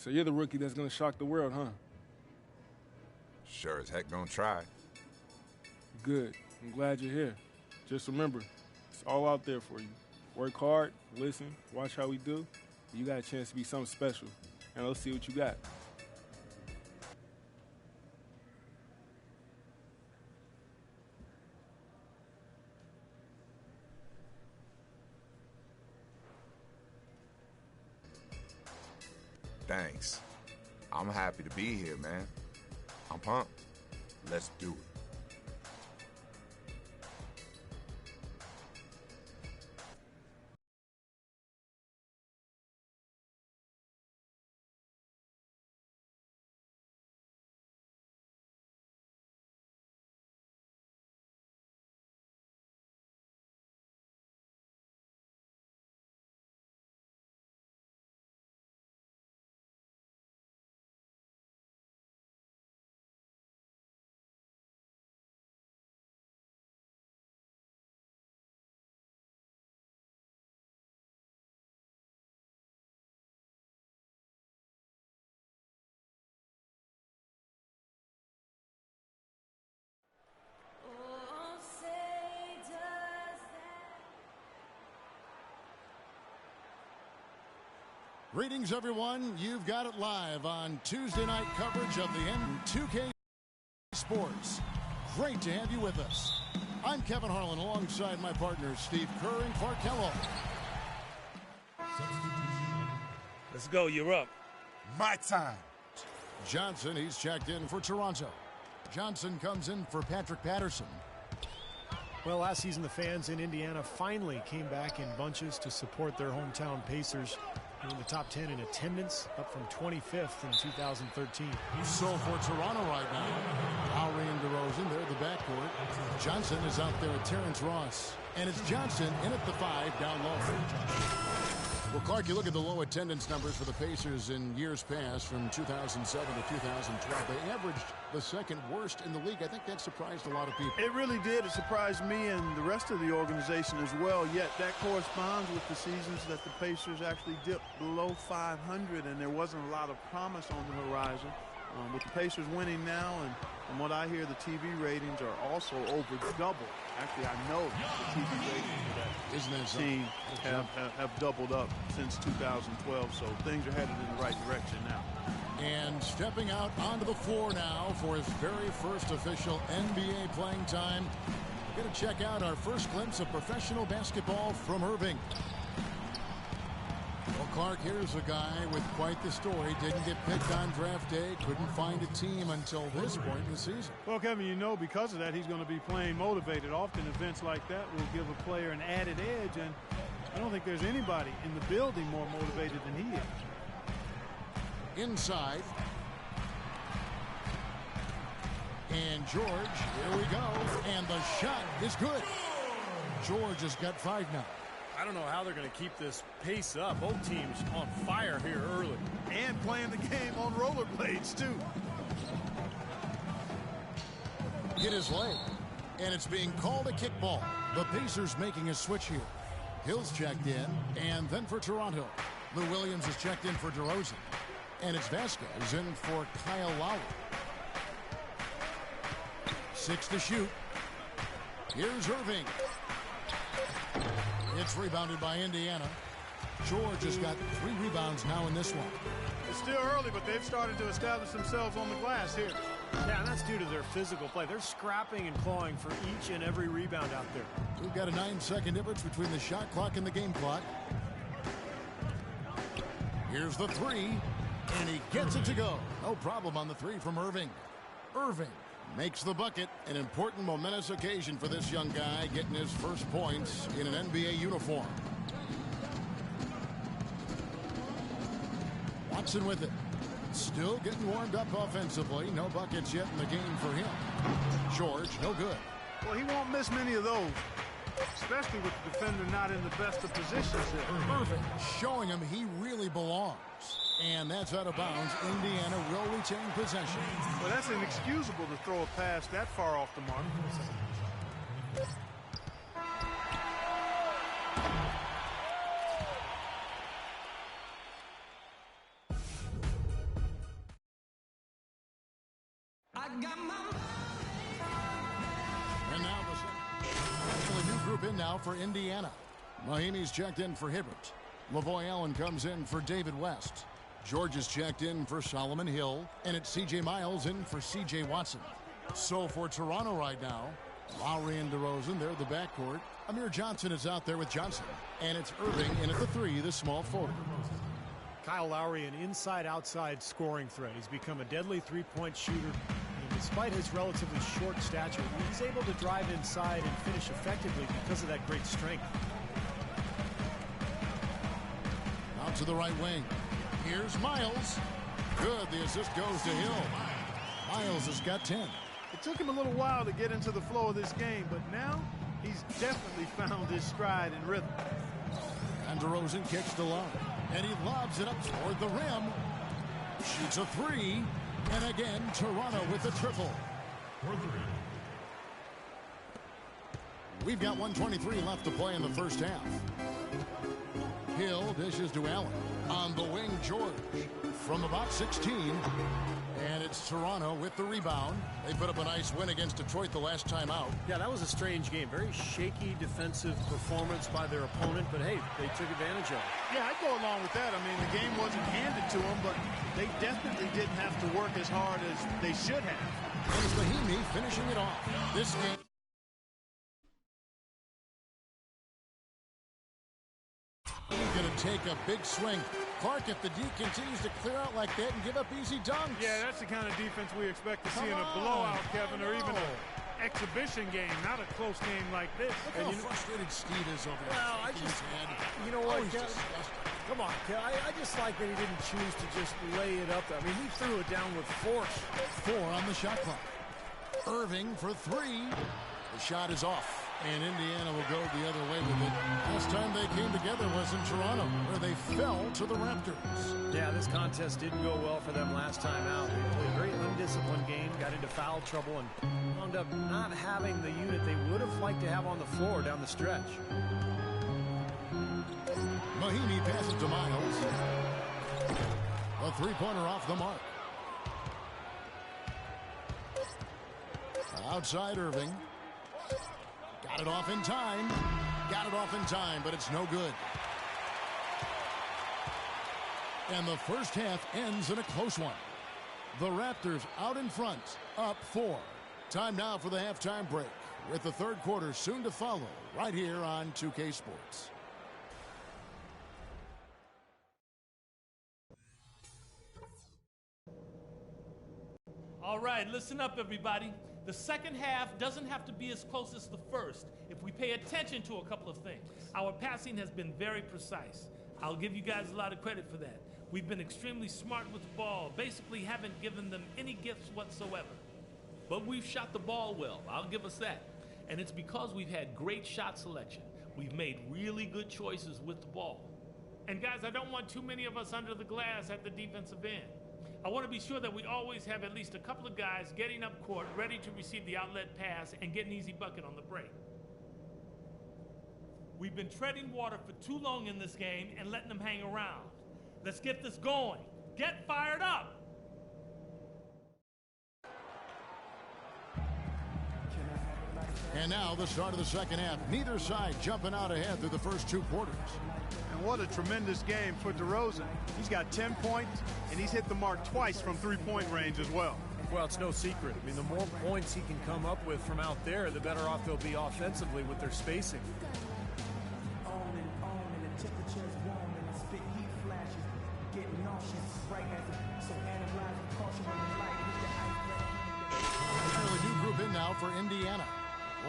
So you're the rookie that's going to shock the world, huh? Sure as heck gonna try. Good. I'm glad you're here. Just remember, it's all out there for you. Work hard, listen, watch how we do. You got a chance to be something special. And let's see what you got. Thanks. I'm happy to be here, man. I'm pumped. Let's do it. Greetings, everyone. You've got it live on Tuesday night coverage of the N2K Sports. Great to have you with us. I'm Kevin Harlan alongside my partners Steve Kerr and Clark Kellogg. Let's go. You're up. My time. Johnson, he's checked in for Toronto. Johnson comes in for Patrick Patterson. Well, last season the fans in Indiana finally came back in bunches to support their hometown Pacers. In the top 10 in attendance, up from 25th in 2013. So for Toronto right now, Lowry and DeRozan, they're the backcourt. Johnson is out there with Terrence Ross. And it's Johnson in at the 5 down low. Well, Clark, you look at the low attendance numbers for the Pacers in years past from 2007 to 2012. They averaged the second worst in the league. I think that surprised a lot of people. It really did. It surprised me and the rest of the organization as well. Yet that corresponds with the seasons that the Pacers actually dipped below 500, and there wasn't a lot of promise on the horizon. With the Pacers winning now, and from what I hear, the TV ratings are also over double. Actually, I know the TV ratings for that team have doubled up since 2012, so things are headed in the right direction now. And stepping out onto the floor now for his very first official NBA playing time. We're going to check out our first glimpse of professional basketball from Irving. Well, Clark, here's a guy with quite the story. Didn't get picked on draft day. Couldn't find a team until this point in the season. Well, Kevin, you know because of that, he's going to be playing motivated. Often events like that will give a player an added edge, and I don't think there's anybody in the building more motivated than he is. Inside. And George, here we go. And the shot is good. George has got 5 now. I don't know how they're going to keep this pace up. Both teams on fire here early. And playing the game on rollerblades, too. Hit his leg. And it's being called a kickball. The Pacers making a switch here. Hill's checked in. And then for Toronto, Lou Williams is checked in for DeRozan. And it's Vasquez in for Kyle Lowry. 6 to shoot. Here's Irving. It's rebounded by Indiana. George has got 3 rebounds now in this one. It's still early, but they've started to establish themselves on the glass here. Yeah, and that's due to their physical play. They're scrapping and clawing for each and every rebound out there. We've got a 9-second difference between the shot clock and the game clock. Here's the 3, and he gets it to go. No problem on the 3 from Irving. Irving makes the bucket. An important momentous occasion for this young guy, getting his first points in an NBA uniform. Watson with it. Still getting warmed up offensively. No buckets yet in the game for him. George, no good. Well, he won't miss many of those, especially with the defender not in the best of positions there. Irving showing him he really belongs. And that's out of bounds. Indiana will retain possession. Well, that's inexcusable to throw a pass that far off the mark. group in now for Indiana. Mahinmi's checked in for Hibbert. Lavoy Allen comes in for David West. George is checked in for Solomon Hill. And it's C.J. Miles in for C.J. Watson. So for Toronto right now, Lowry and DeRozan, they're the backcourt. Amir Johnson is out there with Johnson. And it's Irving in at the 3, the small forward. Kyle Lowry, an inside-outside scoring threat. He's become a deadly three-point shooter. And despite his relatively short stature, he's able to drive inside and finish effectively because of that great strength. Out to the right wing. Here's Miles. Good. The assist goes to Hill. Miles has got 10. It took him a little while to get into the flow of this game, but now he's definitely found his stride and rhythm. And DeRozan kicks the line. And he lobs it up toward the rim. Shoots a 3. And again, Toronto with the triple. We've got 1:23 left to play in the first half. Hill dishes to Allen. On the wing, George. From about 16. And it's Toronto with the rebound. They put up a nice win against Detroit the last time out. Yeah, that was a strange game. Very shaky defensive performance by their opponent, but hey, they took advantage of it. Yeah, I'd go along with that. I mean, the game wasn't handed to them, but they definitely didn't have to work as hard as they should have. And it's Mahinmi finishing it off. This game. He's going to take a big swing. Clark at the D continues to clear out like that and give up easy dunks. Yeah, that's the kind of defense we expect to see in a blowout, Kevin, or even an exhibition game, not a close game like this. Look how frustrated Steve is over there. Well, you know what, come on, I just like that he didn't choose to just lay it up there. I mean, he threw it down with force. 4 on the shot clock. Irving for 3. The shot is off. And Indiana will go the other way with it. Last time they came together was in Toronto, where they fell to the Raptors. Yeah, this contest didn't go well for them last time out. They played a very undisciplined game, got into foul trouble, and wound up not having the unit they would have liked to have on the floor down the stretch. Mahinmi passes to Miles. A three-pointer off the mark. Outside Irving. Got it off in time. Got it off in time, but it's no good. And the first half ends in a close one. The Raptors out in front, up 4. Time now for the halftime break, with the third quarter soon to follow, right here on 2K Sports. All right, listen up, everybody. The second half doesn't have to be as close as the first if we pay attention to a couple of things. Our passing has been very precise. I'll give you guys a lot of credit for that. We've been extremely smart with the ball, basically haven't given them any gifts whatsoever. But we've shot the ball well, I'll give us that. And it's because we've had great shot selection. We've made really good choices with the ball. And guys, I don't want too many of us under the glass at the defensive end. I want to be sure that we always have at least a couple of guys getting up court, ready to receive the outlet pass and get an easy bucket on the break. We've been treading water for too long in this game and letting them hang around. Let's get this going. Get fired up! And now the start of the second half. Neither side jumping out ahead through the first 2 quarters. And what a tremendous game for DeRozan. He's got 10 points, and he's hit the mark twice from three-point range as well. Well, it's no secret. I mean, the more points he can come up with from out there, the better off they'll be offensively with their spacing. The new group in now for Indiana.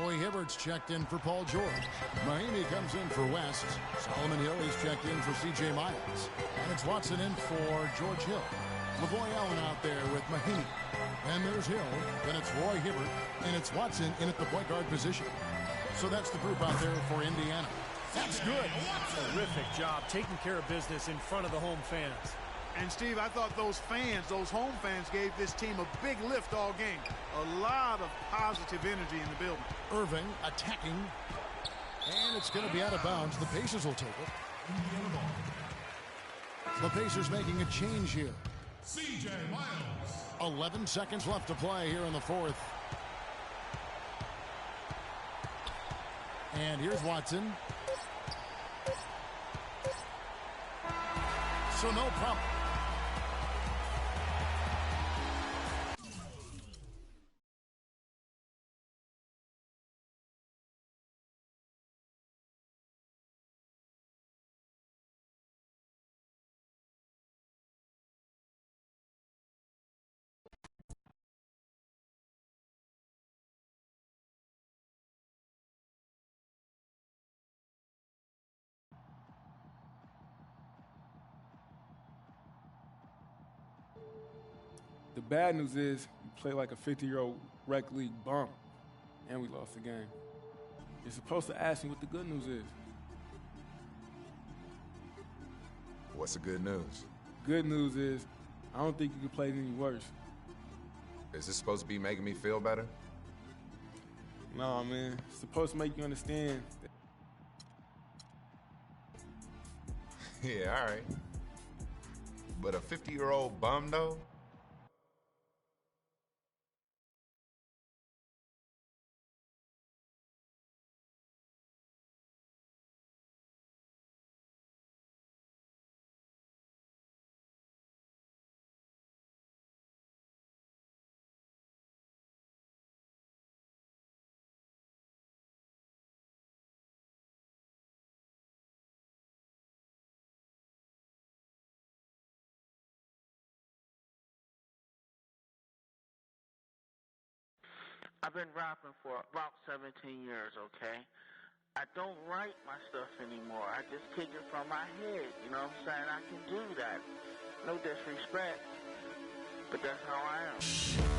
Roy Hibbert's checked in for Paul George. Mahinmi comes in for West. Solomon Hill is checked in for C.J. Miles. And it's Watson in for George Hill. Lavoy Allen out there with Mahinmi. And there's Hill. Then it's Roy Hibbert. And it's Watson in at the point guard position. So that's the group out there for Indiana. That's good. Terrific job taking care of business in front of the home fans. And, Steve, I thought those fans, those home fans, gave this team a big lift all game. A lot of positive energy in the building. Irving attacking. And it's going to be out of bounds. The Pacers will take it. The Pacers making a change here. C.J. Miles. 11 seconds left to play here in the fourth. And here's Watson. So no problem. The bad news is we play like a 50-year-old rec league bump, and we lost the game. You're supposed to ask me what the good news is. What's the good news? Good news is I don't think you can play it any worse. Is this supposed to be making me feel better? No, man. It's supposed to make you understand. Yeah, all right. But a 50-year-old bum, though? I've been rapping for about 17 years, okay? I don't write my stuff anymore. I just kick it from my head, you know what I'm saying? I can do that. No disrespect, but that's how I am.